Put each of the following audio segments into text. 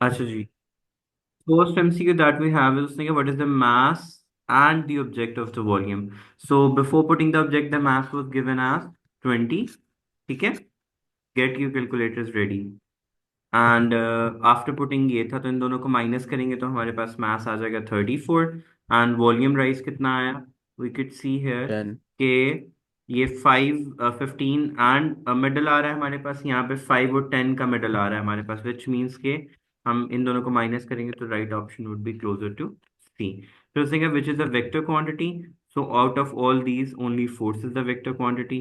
अच्छा जी, first MCQ that we have is उसने कहा what is the mass and the object of the volume. So before putting the object, the mass was given as 20. ठीक है, get your calculators ready. And after putting ये था, तो इन दोनों को minus करेंगे तो हमारे पास मास आ जाएगा 34. एंड वॉल्यूम राइज कितना आया, वी कुड सी हियर 10। कि ये 5 15 एंड मिडल आ रहा है हमारे पास, यहाँ पे 5 और 10 का मिडल आ रहा है हमारे पास, विच मीन्स के हम इन दोनों को माइनस करेंगे तो right option would be closer to C. फिर उसने which is the vector quantity. So out of all these only force is the vector quantity.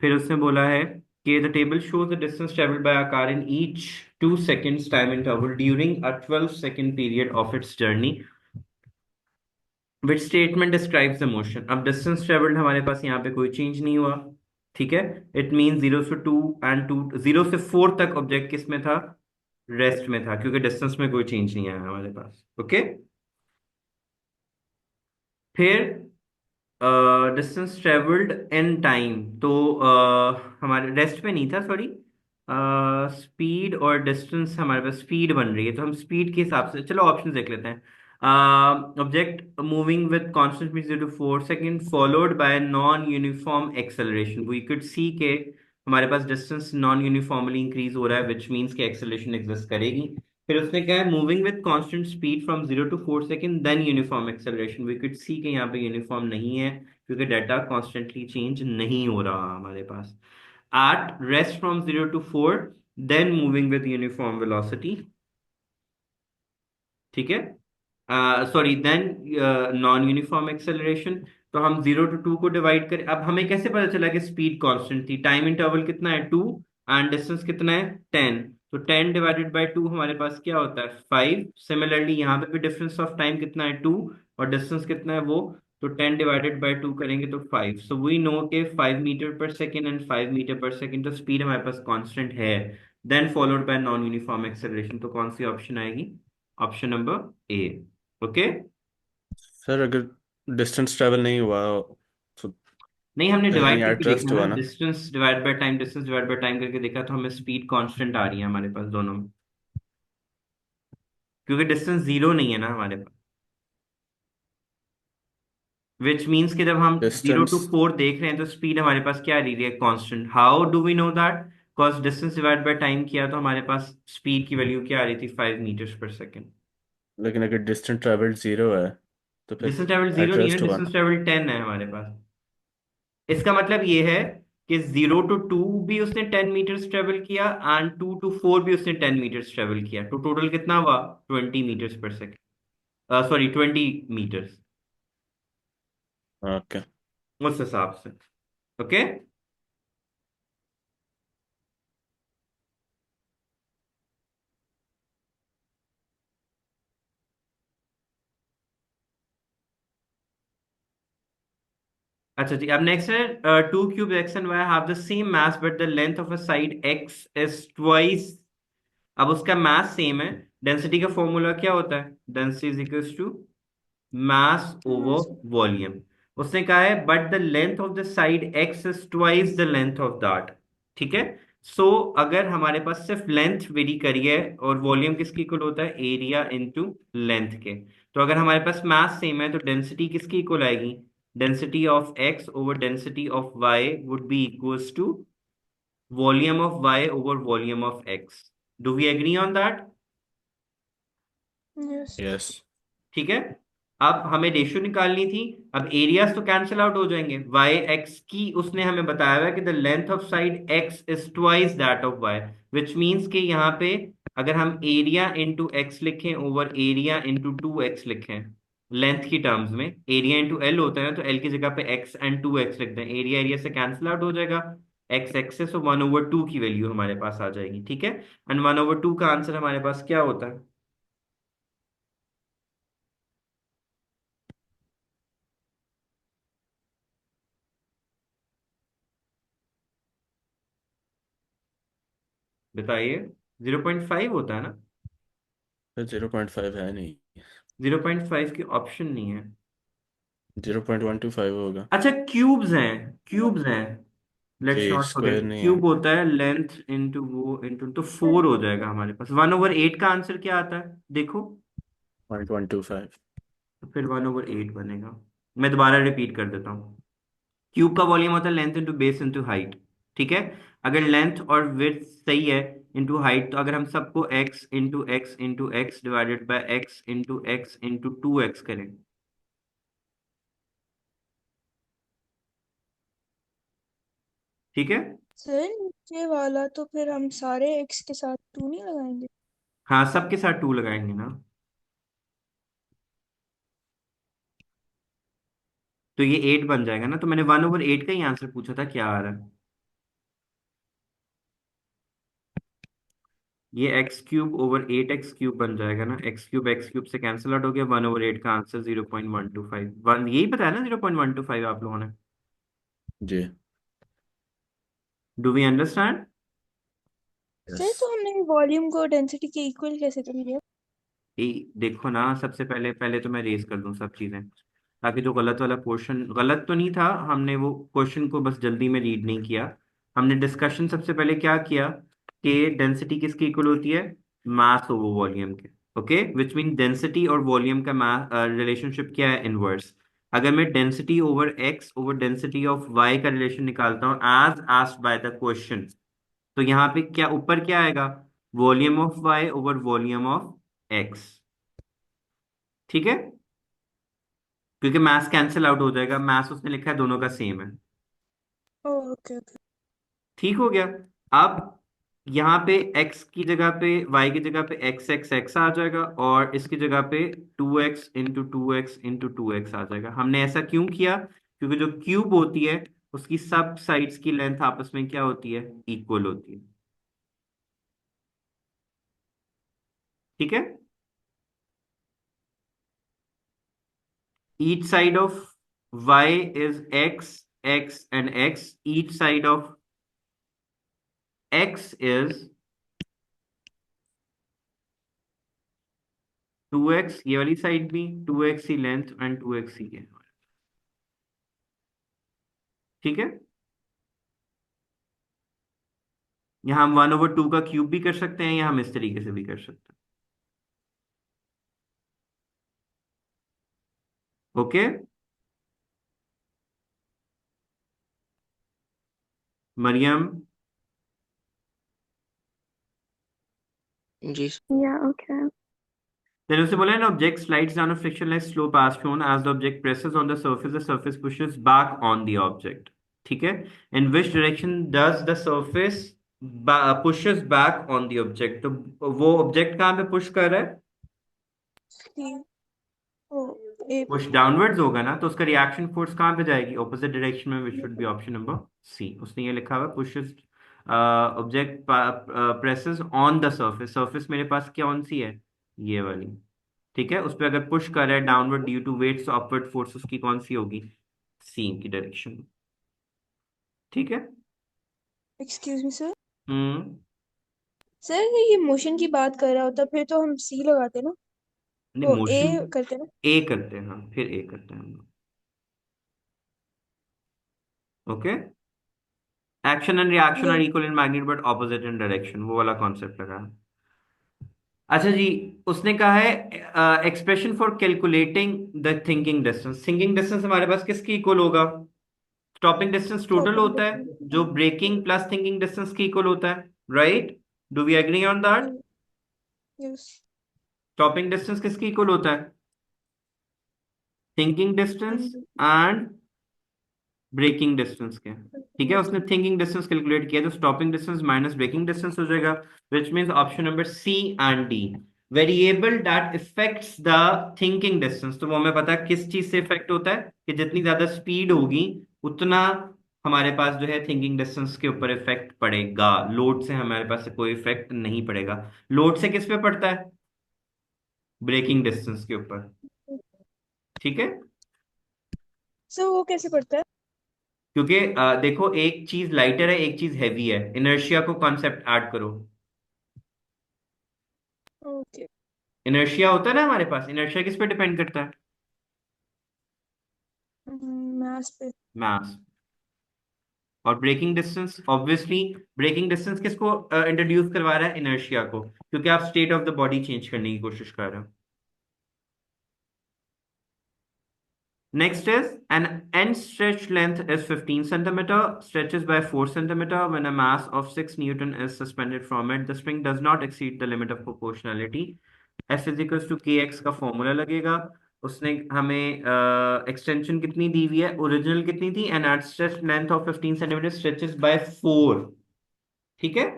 फिर उसने बोला है कि the table shows the distance travelled by a car in each 2 seconds time interval during a 12 second period of its journey, which statement describes the motion. अब distance travelled हमारे पास यहाँ पे कोई चेंज नहीं हुआ. ठीक है, इट मीन 0 से 2 एंड 0 से 4 तक ऑब्जेक्ट किस में था, रेस्ट में था, क्योंकि डिस्टेंस में कोई चेंज नहीं आया हमारे पास. ओके, फिर डिस्टेंस ट्रेवल्ड इन टाइम, तो हमारे रेस्ट पे नहीं था, सॉरी. स्पीड और डिस्टेंस, हमारे पास स्पीड बन रही है तो हम स्पीड के हिसाब से चलो ऑप्शन देख लेते हैं. Object moving with constant speed 0 to 4 second followed by non uniform acceleration, we could see के हमारे पास डिस्टेंस नॉन यूनिफॉर्मली इंक्रीज हो रहा है, विच मीन्स के एक्सेलरेशन एग्जिस्ट करेगी. फिर उसने कहा है moving with constant speed from 0 to 4 second then uniform acceleration, we could see के यहाँ पे यूनिफॉर्म नहीं है क्योंकि डाटा कॉन्स्टेंटली चेंज नहीं हो रहा हमारे पास. At rest from 0 to 4 then moving with uniform velocity. ठीक है, sorry then non uniform acceleration. तो हम 0 to 2 को डिवाइड करें. अब हमें कैसे पता चला कि स्पीड कांस्टेंट थी, टाइम इंटरवल कितना है 2 एंड डिस्टेंस कितना है 10. तो 10 डिवाइडेड बाय 2 हमारे पास क्या होता है 5. सिमिलरली यहाँ पे भी डिफरेंस ऑफ टाइम कितना है 2 और डिस्टेंस कितना है वो, तो 10 डिवाइडेड बाय 2 करेंगे तो 5. सो वी नो के 5 meter per second and 5 meter per second, तो स्पीड हमारे पास कांस्टेंट है. Then followed by non uniform acceleration, तो कौन सी ऑप्शन आएगी, option number A. Okay, sir अगर डिस्टेंस ट्रेवल नहीं हुआ तो नहीं हमने डिवाइड कहीं करके एट देखा रेस्ट ना, हुआ ना। Distance divide by time, distance divide by time करके देखा तो हमें स्पीड कांस्टेंट आ रही है हमारे पास दोनों में, क्योंकि डिस्टेंस जीरो नहीं है ना हमारे पास. विच मीन्स कि जब हम जीरो डिस्टेंस टू फोर देख रहे हैं तो स्पीड हमारे पास क्या आ रही है, constant. How do we know that, because distance divide by time किया तो हमारे पास स्पीड की वैल्यू क्या आ रही थी 5 मीटर्स पर सेकेंड. लेकिन अगर डिस्टेंस ट्रेवल्ड जीरो है तो फिर डिस्टेंस ट्रेवल जीरो एट नहीं है, रेस्ट हुआ डिस्टेंस ना। ट्रेवल 10 है हमारे पास. इसका मतलब ये है कि 0 to 2 भी उसने 10 मीटर्स ट्रेवल किया एंड 2 to 4 भी उसने 10 मीटर्स ट्रेवल किया, तो टोटल कितना हुआ 20 मीटर्स पर सेकेंड, सॉरी 20 मीटर्स, ओके उस हिसाब से. ओके, अच्छा जी, अब नेक्स्ट है two cube X and Y have the same mass but the length of a side X is twice. अब उसका मास सेम है, डेंसिटी का फॉर्मूला क्या होता है, density is equals to mass Yes. Over volume. उसने कहा है but the length of the side X is twice the length of that. ठीक है, सो अगर हमारे पास सिर्फ लेंथ वेरी करी है और वॉल्यूम किसके इक्वल होता है, एरिया इनटू लेंथ के, तो अगर हमारे पास मास सेम है तो डेंसिटी किसकी इक्वल आएगी, density of X over density of Y would be equals to volume of Y over volume of X. Do we agree on that. Yes. Yes. ठीक है, अब हमें रेशियो निकालनी थी. अब एरियाज तो कैंसिल आउट हो जाएंगे, वाई एक्स की उसने हमें बताया हुआ है कि the length of side X is twice that of Y, which means कि यहाँ पे अगर हम एरिया इंटू एक्स लिखें ओवर एरिया इंटू 2x लिखें लेंथ की टर्म्स में, एरिया इंटू एल होता है ना, तो एल की जगह पे एक्स एंड 2x लिख दें, एरिया एरिया से कैंसिल आउट हो जाएगा, एक्स एक्स से, सो 1/2 की वैल्यू हमारे पास आ जाएगी. ठीक है, एंड 1/2 का आंसर हमारे पास क्या होता है, बताइए. 0.5 होता है ना, 0.5 है नहीं। 0.5 की ऑप्शन नहीं है. 0.125 होगा। अच्छा क्यूब्स हैं, क्यूब्स हैं. लेट्स ये नॉट स्क्वायर फॉरगेट, नहीं है। क्यूब होता है लेंथ इंटू वो इंटू, तो 4 हो जाएगा हमारे पास। 1/8 का आंसर क्या आता है देखो। 1.25। तो फिर 1/8 बनेगा। मैं दोबारा रिपीट कर देता हूँ। क्यूब का वॉल्यूम होता है length into base into height. ठीक है। अगर लेंथ और विड्थ सही है इंटू हाइट, तो अगर हम सबको x divided by x into 2x करें। ठीक है। सर नीचे वाला तो फिर हम सारे एक्स के साथ टू नहीं लगाएंगे? हाँ, सबके साथ 2 लगाएंगे ना। तो ये 8 बन जाएगा ना। तो मैंने 1/8 का ही आंसर पूछा था, क्या आ रहा है। ये x³/8x³ बन जाएगा ना। x³ से कैंसिल आउट हो गया। 1/8 का आंसर 0.125, यही बताया ना, 0.125 आप लोगों ने। जी। Do we understand. Yes. Sir तो हमने वॉल्यूम को डेंसिटी के इक्वल कैसे कर लिया? देखो ना, सबसे पहले पहले तो मैं रेज कर दूं सब चीजें, ताकि जो गलत वाला पोर्शन, गलत तो नहीं था, हमने वो क्वेश्चन को बस जल्दी में रीड नहीं किया। हमने डिस्कशन सबसे पहले क्या किया कि डेंसिटी किसकी इक्वल होती है, मास ओवर वॉल्यूम के। ओके, विच मीन डेंसिटी और वॉल्यूम का रिलेशनशिप क्या है, इनवर्स। अगर मैं density over X over density of Y का रिलेशन निकालता हूँ as asked by the question, तो यहाँ पे क्या ऊपर क्या आएगा, volume of Y over volume of X. ठीक है। क्योंकि मैथ्स कैंसिल आउट हो जाएगा, मैथ्स उसने लिखा है दोनों का सेम है। Okay okay. ठीक हो गया। अब यहाँ पे x की जगह पे, y की जगह पे x आ जाएगा, और इसकी जगह पे 2x इंटू 2x आ जाएगा। हमने ऐसा क्यों किया, क्योंकि जो क्यूब होती है उसकी सब साइड्स की लेंथ आपस में क्या होती है, इक्वल होती है। ठीक है। Each side of y is x and x, each side of x is 2x, ये वाली साइड भी 2x he length and 2x ही है। ठीक है। यहाँ हम 1/2 का क्यूब भी कर सकते हैं, या हम इस तरीके से भी कर सकते हैं। ओके। मरियम। जी। या ओके। Then उसे बोला है ना, object slides down a frictionless slope as shown. As the object presses on the surface pushes back on the object. ठीक है। In which direction does the surface pushes back on the object? तो वो object कहाँ पे push कर रहा है, सी ओ ए पे। पुश डाउनवर्ड्स होगा ना, तो उसका रिएक्शन फोर्स कहाँ पे जाएगी, ऑपोजिट डायरेक्शन में, which should be option number C. उसने ये लिखा हुआ, pushes object presses on the surface. Surface मेरे पास कौन सी है, ये वाली। ठीक है, उस पर अगर पुश कर रहा है downward due to weights, upward force उसकी कौन सी होगी, सी की डायरेक्शन। ठीक है। Excuse me sir. Hmm. Sir ये मोशन की बात कर रहा होता फिर तो हम सी लगाते ना, नहीं, वो ए मोशन करते ना। ए करते हैं, हाँ फिर ए करते हैं हम लोग। ओके। एक्शन एंड रिएक्शन या are equal in magnitude but opposite in direction, वो वाला कॉन्सेप्ट लगा है। अच्छा जी। उसने कहा है expression for calculating the thinking distance. Thinking distance हमारे पास किसकी इक्वल होगा, स्टॉपिंग डिस्टेंस टोटल टॉपिंग होता है, जो ब्रेकिंग प्लस थिंकिंग डिस्टेंस की इक्वल होता है। Right. Do we agree on that. Yes. Stopping distance किसकी इक्वल होता है, thinking distance and braking distance के। ठीक है, उसने थिंकिंग डिस्टेंस कैलकुलेट किया, तो stopping distance minus braking distance हो जाएगा, which means option number C and D. Variable that affects the thinking distance, तो वो हमें पता है किस चीज से इफेक्ट होता है, कि जितनी ज्यादा स्पीड होगी उतना हमारे पास जो है थिंकिंग डिस्टेंस के ऊपर इफेक्ट पड़ेगा। लोड से हमारे पास कोई इफेक्ट नहीं पड़ेगा। लोड से किस पे पड़ता है, ब्रेकिंग डिस्टेंस के ऊपर। ठीक है। सर वो कैसे पड़ता है? क्योंकि देखो, एक चीज लाइटर है, एक चीज हैवी है, इनर्शिया को कॉन्सेप्ट ऐड करो। ओके। इनर्शिया होता है ना हमारे पास, इनर्शिया किस पे डिपेंड करता है, मास पे। मास। और braking distance, obviously braking distance किसको इंट्रोड्यूस करवा रहा है? इनर्शिया को, क्योंकि आप state of the body change करने की कोशिश कर रहे हो। Next is an end stretch length is 15 centimeter, stretches by 4 centimeter when a mass of 6 Newton is suspended from it. The string does not exceed the limit of proportionality. F is equals to kx का formula लगेगा। उसने हमें extension कितनी दी हुई है, original कितनी थी? An at stretch length of 15 centimetre stretches by 4। ठीक है,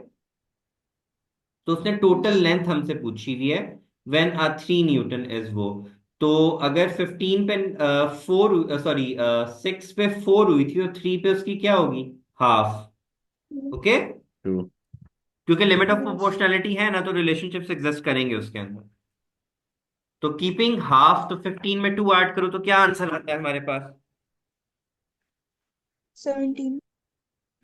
तो उसने टोटल यस। लेंथ हमसे पूछी हुई है व्हेन आ 3 न्यूटन इज वो। तो अगर 15 पे 4, सॉरी 6 पे 4 हुई थी, तो 3 पे उसकी क्या होगी? हाफ। Okay, two. क्योंकि लिमिट ऑफ यस। प्रोपोर्शनैलिटी है ना, तो रिलेशनशिप्स एग्जिस्ट करेंगे उसके अंदर। तो कीपिंग हाफ, तो 15 में 2 ऐड करो तो क्या आंसर आता है हमारे पास? 17।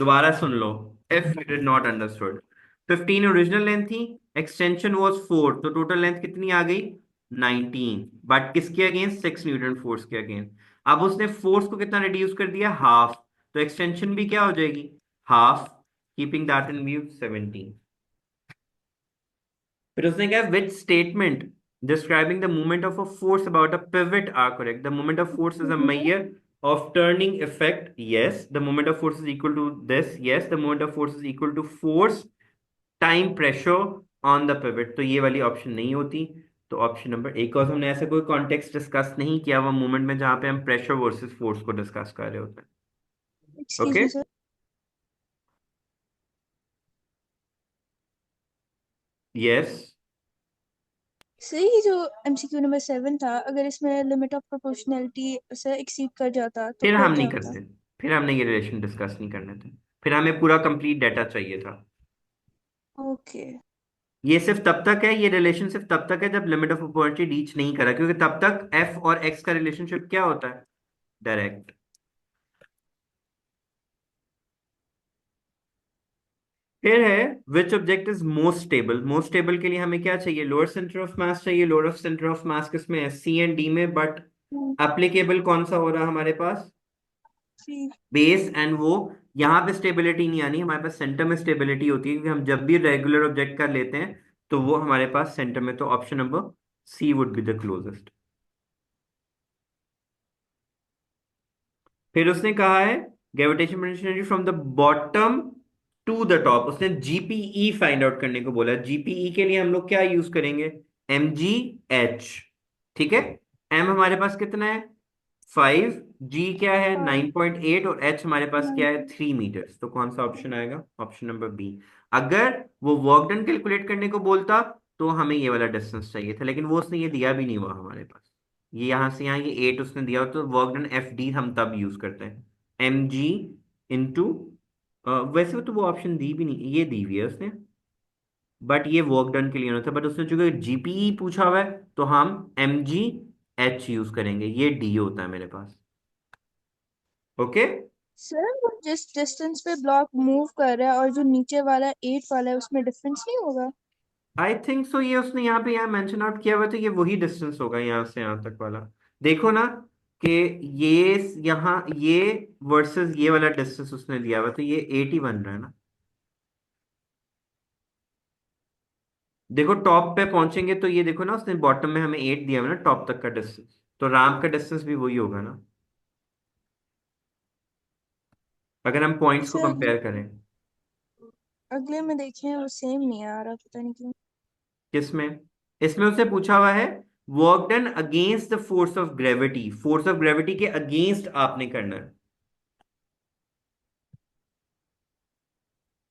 दोबारा सुन लो, if you did not understood. 15 original length थी, एक्सटेंशन वाज 4, तो टोटल लेंथ कितनी आ गई? 19। बट किसके अगेंस्ट? 6 न्यूटन फोर्स के अगेंस्ट। अब उसने फोर्स को कितना रिड्यूस कर दिया? हाफ। तो एक्सटेंशन भी क्या हो जाएगी? Half. Keeping that in view, 17। फिर उसने कहा which statement describing the movement of a force about a pivot are correct? The movement of force is a measure of turning effect, yes. The moment of force is equal to this, yes. The moment of force is equal to force time pressure on the pivot, तो ये वाली option नहीं होती। तो option number एक, और हमने ऐसा कोई कॉन्टेक्स्ट डिस्कस नहीं किया हुआ मूवमेंट में जहां पे हम प्रेशर वर्सेस फोर्स को डिस्कस कर रहे होते हैं। एक्सक्यूज ओके, मी सर। यस। सर ये जो एमसीक्यू नंबर 7 था, अगर इसमें लिमिट ऑफ प्रोपोर्शनैलिटी से एक्सीड कर जाता तो फिर फिर हम नहीं क्या होता? करते, फिर हमने ये रिलेशन डिस्कस नहीं करने थे, फिर हमें पूरा कंप्लीट डाटा चाहिए था। ओके। ये सिर्फ तब तक है, ये रिलेशन सिर्फ तब तक है जब लिमिट ऑफ अपॉर्चुनिटी रीच नहीं करा, क्योंकि तब तक एफ और एक्स का रिलेशनशिप क्या होता है? डायरेक्ट। फिर है which object is most stable? Most stable के लिए हमें क्या चाहिए? लोअर सेंटर ऑफ मास चाहिए। Lower of centre of mass किसमें है? सी एंड डी में। बट एप्लीकेबल कौन सा हो रहा है हमारे पास? ठीक। बेस एंड वो। यहाँ पे स्टेबिलिटी नहीं आनी, हमारे पास सेंटर में स्टेबिलिटी होती है, क्योंकि हम जब भी रेगुलर ऑब्जेक्ट का लेते हैं तो वो हमारे पास सेंटर में। तो option number C would be the closest. फिर उसने कहा है gravitation potential from the bottom to the top. उसने जीपीई फाइंड आउट करने को बोला। जीपीई के लिए हम लोग क्या यूज करेंगे? M G H. ठीक है, एम हमारे पास कितना है? 5। जी क्या है? 9.8। और एच हमारे पास क्या है? 3 मीटर्स। तो कौन सा ऑप्शन आएगा? Option number B. अगर वो वर्क डन कैलकुलेट करने को बोलता तो हमें ये वाला डिस्टेंस चाहिए था, लेकिन वो उसने ये दिया भी नहीं हुआ हमारे पास। ये यहां से यहाँ ये 8 उसने दिया हो, तो वर्क डन एफ डी हम तब यूज करते हैं, एम जी इंटू। वैसे तो वो ऑप्शन दी भी नहीं, ये दी हुई है उसने, बट ये वर्क डन के लिए होना था। बट उसने चूंकि जीपीई पूछा हुआ है तो हम एम जी एच यूज करेंगे। ये डी होता है मेरे पास। ओके। सर वो जिस डिस्टेंस पे ब्लॉक मूव कर रहा है और जो नीचे वाला 8 वाला है उसमें डिफरेंस नहीं होगा? आई थिंक सो, ये उसने यहाँ पे यहाँ मेंशन आउट किया हुआ, तो ये वही डिस्टेंस होगा यहाँ से यहाँ तक वाला। देखो ना कि ये यहाँ ये वर्सेस ये वाला डिस्टेंस उसने दिया हुआ, तो ये 8 ही बन रहा है ना। देखो टॉप पे पहुंचेंगे तो ये देखो ना, उसने बॉटम में हमें 8 दिया हुआ ना टॉप तक का डिस्टेंस, तो रैंप का डिस्टेंस भी वही होगा ना, अगर हम पॉइंट्स को सर कंपेयर करें। अगले में देखें वो सेम नहीं आ रहा, पता नहीं क्यों। किसमें? इसमें उससे पूछा हुआ है work done against the force of gravity. Force of gravity के अगेंस्ट आपने करना है।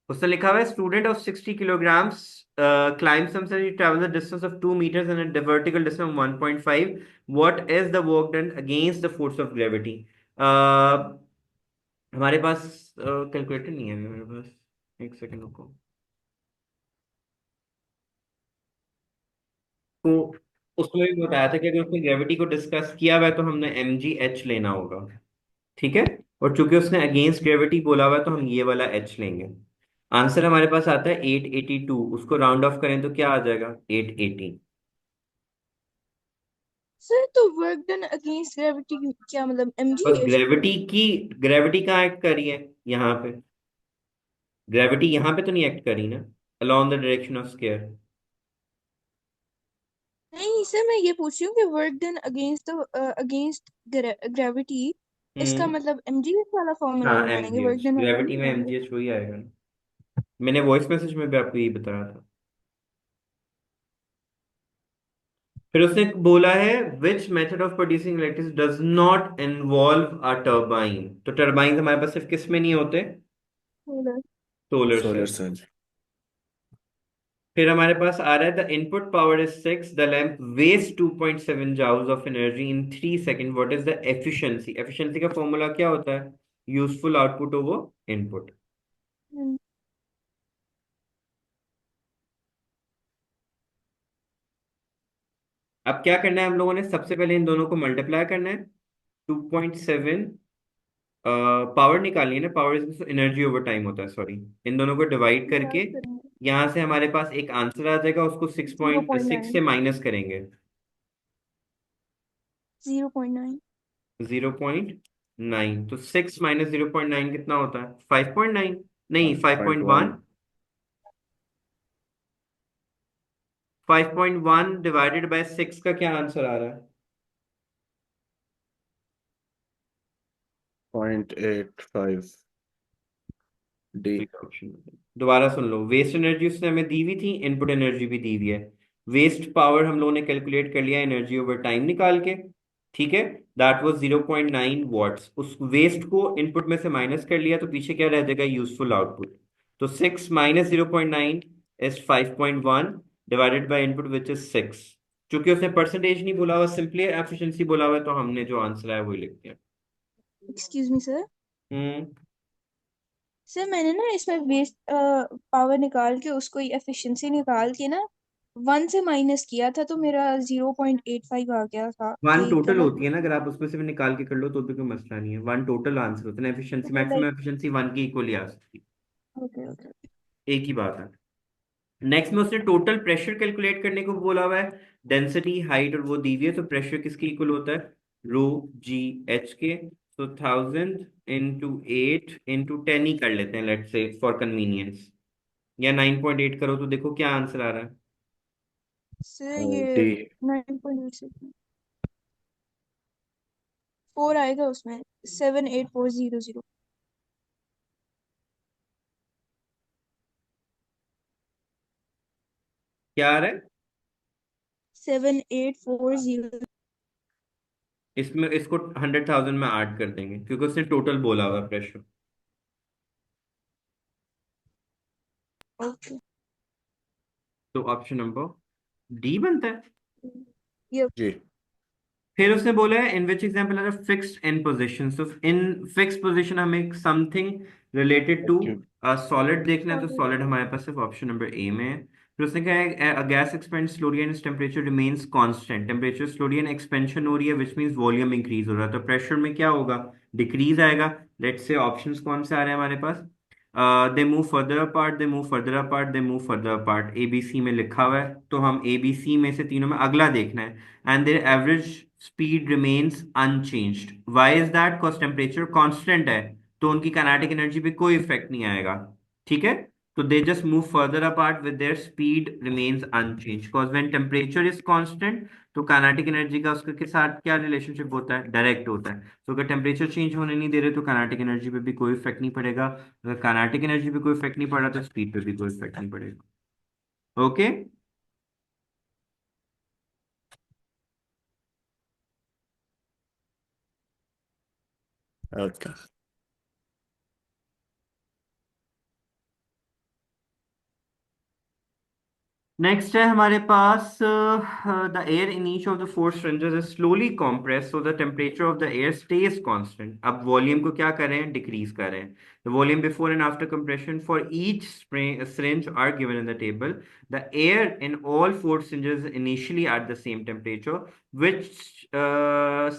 उसने लिखा हुआ है student of 60 kilograms climbs some study travels a distance of 2 meters and a vertical distance of 1.5. What is the work done against the force of gravity? हमारे पास calculator नहीं है मेरे पास, एक सेकंड रुको। तो उसमें भी बताया था कि अगर उसने ग्रेविटी को डिस्कस किया हुआ है तो हमने एम जी एच लेना होगा। ठीक है, और चूंकि उसने अगेंस्ट ग्रेविटी बोला हुआ है तो हम ये वाला एच लेंगे। आंसर हमारे पास आता है 882। उसको राउंड ऑफ करें तो क्या आ जाएगा? 880। सर तो वर्क डन अगेंस्ट ग्रेविटी क्या मतलब बस mg ग्रेविटी कहाँ एक्ट कर रही है यहाँ पे? ग्रेविटी यहाँ पे तो नहीं एक्ट करी ना, along the direction of square. नहीं सर मैं ये पूछ रही हूँ कि वर्क डन अगेंस्ट ग्रेविटी इसका हम्म। मतलब mg वाला फॉर्मूला हाँ, लगाएंगे work MGH, done gravity against में ग्रेविटी। एमजीएच वही आएगा ना। मैंने वॉइस मैसेज में भी आपको यही बताया था। फिर उसने बोला है which method of producing electricity does not involve a turbine. तो टर्बाइन हमारे पास सिर्फ किस में नहीं होते? Solar. Solar solar cell. Cell. फिर हमारे पास आ रहा है the input power is 6, the lamp waste 2.7 joules of energy in 3 second, what is the efficiency? Efficiency का फॉर्मूला क्या होता है? Useful output over input. अब क्या करना है हम लोगों ने? सबसे पहले इन दोनों को मल्टीप्लाई करना है। 2.7 पावर निकालनी है ना, power is energy over time होता है, सॉरी। इन दोनों को डिवाइड करके डिवाइड करेंगे यहां से हमारे पास एक आंसर आ जाएगा, उसको six zero point point six nine से माइनस करेंगे। 0.9। 0.9, तो 6 - 0.9 कितना होता है? 5.9। नहीं, 5.1। 5.1। 5.1 डिवाइडेड बाय 6 का क्या आंसर आ रहा है? 0.85 डी। ऑप्शन दोबारा सुन लो। वेस्ट एनर्जी उसने हमें दी हुई थी, इनपुट एनर्जी भी दी हुई है। वेस्ट पावर हम लोगों ने कैलकुलेट कर लिया एनर्जी ओवर टाइम निकाल के। ठीक है, दैट वाज 0.9 वॉट्स। उस वेस्ट को इनपुट में से माइनस कर लिया तो पीछे क्या रह जाएगा? Useful output. तो 6 - 0.9 is 5.1 divided by input which is 6। चूंकि उसने परसेंटेज नहीं बोला हुआ, सिंपली एफिशिएंसी बोला हुआ है, तो हमने जो आंसर है वही लिख दिया। Excuse me sir. Hmm. Sir मैंने ना इसमें वेस्ट पावर निकाल के उसको एफिशिएंसी निकाल के ना 1 से माइनस किया था तो मेरा 0.85 आ गया था, वन यही था टोटल ना। होती है ना, अगर आप उसमें से भी निकाल के कर लो तो भी कोई मसला नहीं है। वन टोटल आंसर होता है, एफिशिएंसी तो मैक्सिमम लाइक एफिशिएंसी वन की इक्वली आ सकती है। Okay okay. एक ही बात है। नेक्स्ट में उसने टोटल प्रेशर कैलकुलेट करने को बोला हुआ है। डेंसिटी, हाइट और वो दी हुई है, तो प्रेशर किसकी इक्वल होता है? रो जी एच के। तो 1000 × 8 × 10 ही कर लेते हैं, लेट्स से फॉर कन्वीनियंस। या 9.8 करो तो देखो क्या आंसर आ रहा है। सर ये डी। 9.86 4 आएगा उसमें 78400। क्या आ रहा है? 78400। इसमें इसको 100,000 में ऐड कर देंगे क्योंकि उसने टोटल बोला हुआ प्रेशर। ओके। तो ऑप्शन नंबर डी बनता है। ये जी। फिर उसने बोला है in which example are fixed in position. So in fix position हमें something related to vacuum. Solid देखना है, तो सॉलिड। सॉलिड हमारे पास सिर्फ ऑप्शन नंबर ए में है। फिर उसने कहा है gas expand slowly and temperature remains constant. Temperature slowly and expansion हो रही है, विच मीन्स वॉल्यूम इंक्रीज हो रहा है, तो प्रेशर में क्या होगा? डिक्रीज आएगा। लेट्स से ऑप्शंस कौन से आ रहे हैं हमारे पास? They move further apart, they move further apart, they move further apart. A B C में लिखा हुआ है, तो हम ए बी सी में से तीनों में अगला देखना है। And there average speed remains unchanged. Why is that? Because temperature constant है, तो उनकी काइनेटिक एनर्जी पे कोई इफेक्ट नहीं आएगा। ठीक है, तो they just move further apart with their speed remains unchanged, because when temperature is constant तो काइनेटिक एनर्जी का उसके के साथ क्या रिलेशनशिप होता है? डायरेक्ट होता है। तो अगर टेम्परेचर चेंज होने नहीं दे रहे तो काइनेटिक एनर्जी पे भी कोई इफेक्ट नहीं पड़ेगा। अगर काइनेटिक एनर्जी पे कोई इफेक्ट नहीं पड़ रहा तो स्पीड पे भी कोई इफेक्ट नहीं पड़ेगा। ओके। ओके। नेक्स्ट है हमारे पास the air in each of the four cylinders is slowly compressed so the temperature of the air stays constant. अब वॉल्यूम को क्या कर रहे हैं? डिक्रीज कर रहे हैं। The volume before and after compression for each syringe are given in the table. The air in all four cylinders initially at the same temperature, which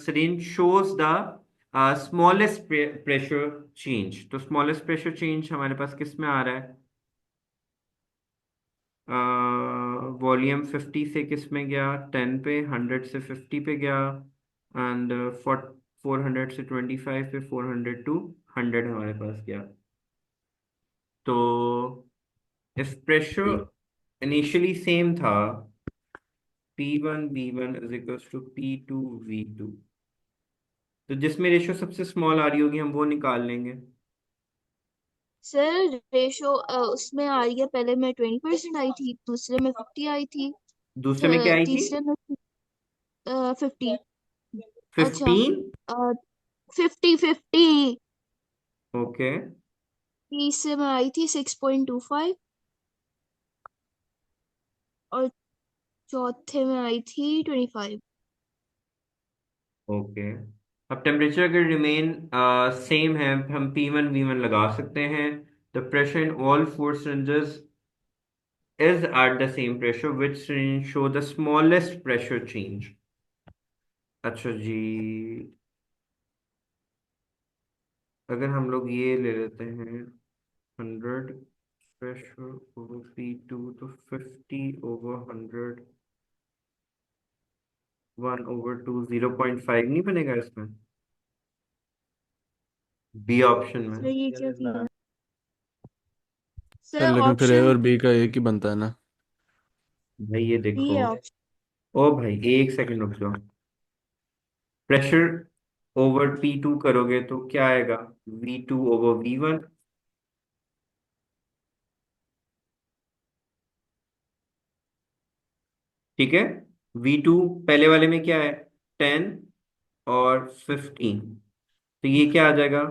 syringe shows the smallest pressure change. तो smallest pressure change हमारे पास किस में आ रहा है? Volume 50 से किस में गया, 10 पे, 100 से 50 पे गया, एंड 400 से 25 पे, 400 टू 100 हमारे पास गया। तो इफ प्रेशर इनिशियली सेम था, P1 V1 is equals to P2 V2, तो जिसमें रेशो सबसे स्मॉल आ रही होगी हम वो निकाल लेंगे। सर रेशो उसमें आ रही है, पहले में 20% आई थी, दूसरे में 50 आई थी, दूसरे में क्या आई थी? तीसरे में 50। अच्छा, 15। 50 50। ओके। तीसरे में आई थी 6.25, और चौथे में आई थी 25। ओके, अब टेम्परेचर अगर रिमेन सेम है, हम P1 V1 लगा सकते हैं। The pressure in all four cylinders is at the same pressure, which syringe show the smallest pressure change। अच्छा जी, अगर हम लोग ये ले लेते हैं 100 प्रेशर ओवर P2, तो 50/100, 1/2, 0.5 नहीं बनेगा इसमें, बी ऑप्शन में। सर ये क्या किया? सर सर लेकिन फिर ए ऑप्शन और बी का एक ही बनता है ना। भाई ये बी देखो, है ऑप्शन। ओ भाई एक सेकंड रुक जाओ। प्रेशर ओवर P2 करोगे तो क्या आएगा, V2/V1। ठीक है, V2 पहले वाले में क्या है, 10 और 15, तो ये क्या आ जाएगा,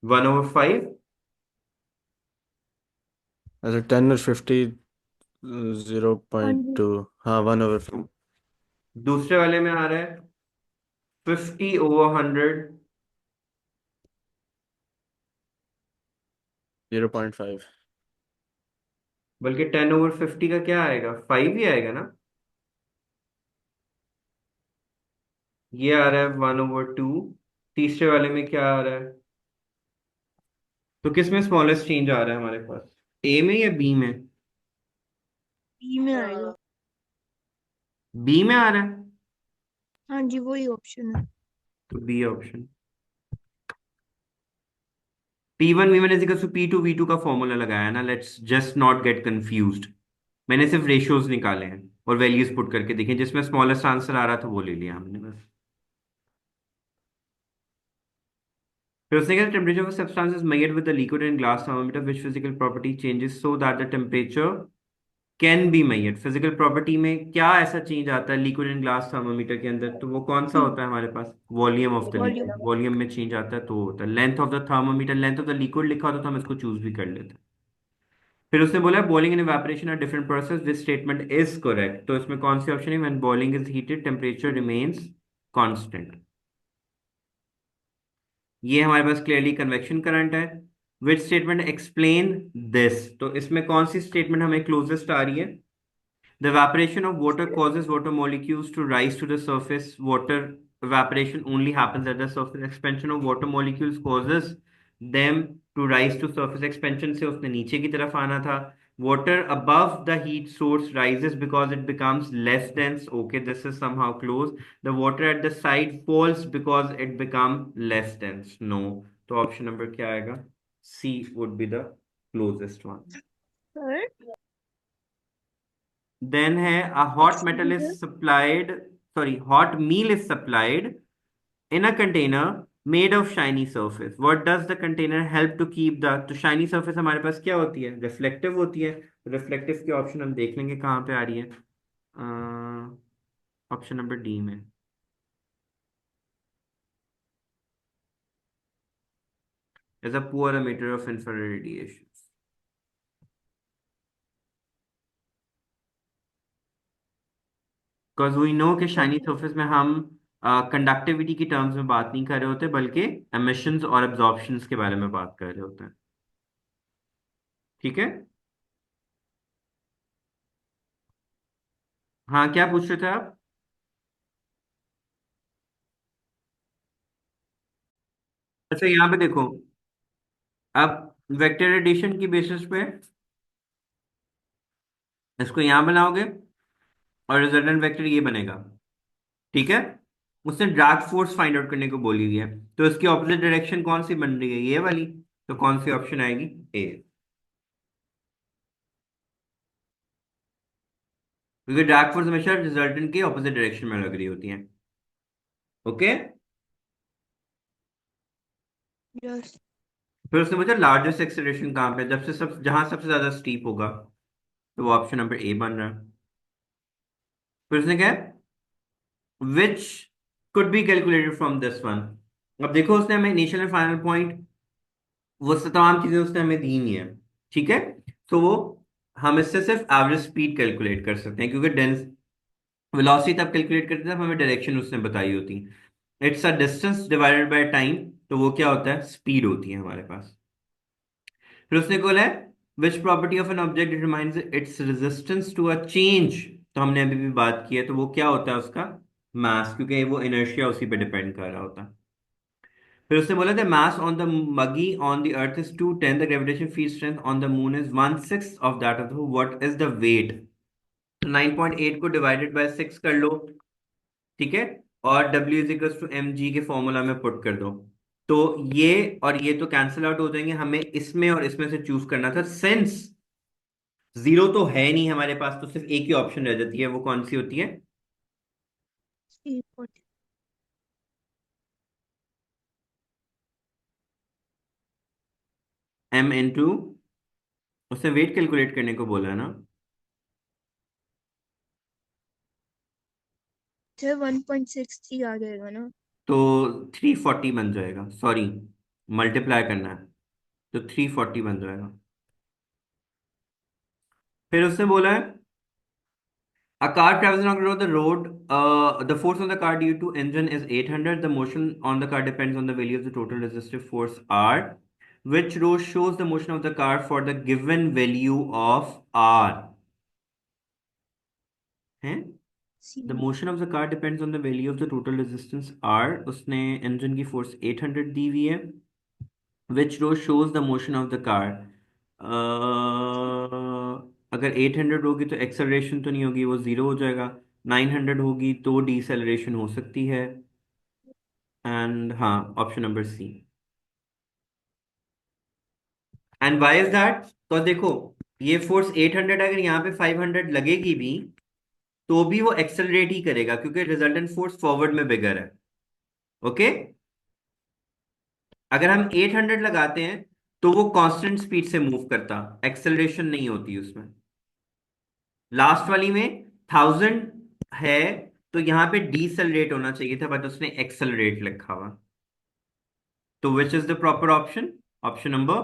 1/5। अच्छा 10 और 50, जीरो हाँ पॉइंट जी। टू हाँ 1/5, दूसरे वाले में आ रहा है 50/100, 0.5। बल्कि 10/50 का क्या आएगा, 5 ही आएगा ना। ये आ रहा है 1/2। तीसरे वाले में क्या आ रहा है, तो किस में स्मॉलेस्ट चेंज आ रहा है हमारे पास, ए में या बी में? बी में आएगा। बी में आ रहा है, हाँ जी, वही ऑप्शन है। तो B option. P1 V1 is equal to P2 V2 का फॉर्मूला लगाया ना, let's just not get confused. मैंने सिर्फ रेशियोज निकाले हैं और वैल्यूज पुट करके देखें, जिसमें स्मॉलेस्ट आंसर आ रहा था वो ले लिया हमने बस। फिर उसने कहा temperature of substance is measured with the liquid in glass thermometer which physical property changes so that the temperature can be measured. Physical property में क्या ऐसा चेंज आता है लिक्विड इन ग्लास थर्मामीटर के अंदर, तो वो कौन सा होता है हमारे पास, volume of the volume. Liquid. Volume में चेंज आता है तो वो होता है length of the thermometer. Length of the liquid लिखा होता तो हम इसको चूज भी कर लेते। फिर उसने बोला boiling and evaporation are different process, this statement is correct. तो इसमें कौन सी ऑप्शन है, when boiling is heated temperature remains constant. ये हमारे पास क्लियरली कन्वेक्शन करंट है। विच स्टेटमेंट एक्सप्लेन दिस, तो इसमें कौन सी स्टेटमेंट हमें क्लोजेस्ट आ रही है। The evaporation of water causes water molecules to rise to the surface. Water evaporation only happens at the surface. Expansion of water molecules causes them to rise to surface. Expansion से उसने नीचे की तरफ आना था। Water above the heat source rises because it becomes less dense. Okay, this is somehow close. The water at the side falls because it becomes less dense. No. तो option number क्या आएगा? C would be the closest one. Sir Then है a hot metal is expenditure. supplied, sorry, hot meal is supplied in a container made of shiny surface. What does the container help to keep the, तो shiny surface हमारे पास क्या होती है, reflective होती है। Reflective की option हम देख लेंगे कहाँ पे आ रही है, ऑप्शन नंबर डी में। Is a poor emitter of infrared radiation, because we know कि शाइनी सरफेस में हम कंडक्टिविटी की टर्म्स में बात नहीं कर रहे होते, बल्कि एमिशंस और एब्जॉर्प्शंस के बारे में बात कर रहे होते हैं। ठीक है। हाँ, क्या पूछ रहे थे आप? अच्छा, यहाँ पे देखो, अब वेक्टर एडिशन की बेसिस पे इसको यहां बनाओगे और रिजल्टेंट वेक्टर ये बनेगा। ठीक है। उसने ड्रैग फोर्स फाइंड आउट करने को बोली हुई है, तो इसकी ऑपोजिट डायरेक्शन कौन सी बन रही है, ये वाली। तो कौन सी ऑप्शन आएगी, ए। क्योंकि ड्रैग फोर्स हमेशा रिजल्टेंट की ऑपोजिट डायरेक्शन में लग रही होती है। ओके। यस। फिर उसने पूछा लार्जेस्ट एक्सेलरेशन कहाँ पे, जब से सब जहां सबसे ज्यादा स्टीप होगा, तो वो ऑप्शन नंबर ए बन रहा है। फिर उसने क्या, which could be calculated from this one. अब देखो उसने हमें इनिशियल एंड फाइनल पॉइंट, वो तमाम चीजें उसने हमें दी नहीं है। ठीक है। तो वो, हम इससे सिर्फ एवरेज स्पीड कैलकुलेट कर सकते हैं, क्योंकि डेंस वेलोसिटी तब कैलकुलेट करते थे जब हमें डायरेक्शन उसने बताई होती। It's a distance divided by time, तो वो क्या होता है, स्पीड होती है हमारे पास। फिर उसने बोला है which property of an object determines its resistance to a change. तो हमने अभी भी बात की है, तो वो क्या होता है उसका, मास, क्योंकि वो इनर्शिया उसी पे डिपेंड कर रहा होता है। फिर उसने बोला the mass on the muggy on the earth is 210, the gravitation field strength on the moon is 1/6 of that of the, what is the weight. 9.8 को डिवाइडेड बाय 6 कर लो। ठीक है। और W is equal to M G के formula में put कर दो। तो ये और ये तो कैंसिल आउट हो जाएंगे, हमें इसमें और इसमें से चूज करना था। सिंस जीरो तो है नहीं हमारे पास, तो सिर्फ एक ही ऑप्शन रह जाती है, वो कौन सी होती है, m इंटू, उसने वेट कैलकुलेट करने को बोला है ना। सर 1.63 आ जाएगा ना। तो 340 बन जाएगा, सॉरी, मल्टीप्लाई करना है, तो 340 बन जाएगा। फिर उसने बोला है a car travels along the road. The force on the car due to engine is 800. The motion on the car depends on the value of the total resistive force R. Which row shows the motion of the car for the given value of R? है? सी। The motion of the car depends on the value of the total resistance R. उसने engine की force 800 दी हुई है। Which row shows the motion of the car? अगर 800 होगी तो acceleration तो नहीं होगी, वो जीरो हो जाएगा। 900 होगी तो डिसेलरेशन हो सकती है। एंड हाँ, option number C. And Y is that, तो देखो, ये फोर्स 800 अगर यहाँ पे 500 लगेगी भी, तो भी वो एक्सेलरेट ही करेगा, क्योंकि रिजल्टेंट फोर्स फॉरवर्ड में बिगर है। ओके। अगर हम 800 लगाते हैं, तो वो कांस्टेंट स्पीड से मूव करता, एक्सेलरेशन नहीं होती उसमें। लास्ट वाली में 1000 है, तो यहाँ पे डीसेलरेट होना चाहिए था, बट उसने एक्सेलरेट लिखा हुआ। तो विच is the proper option, option number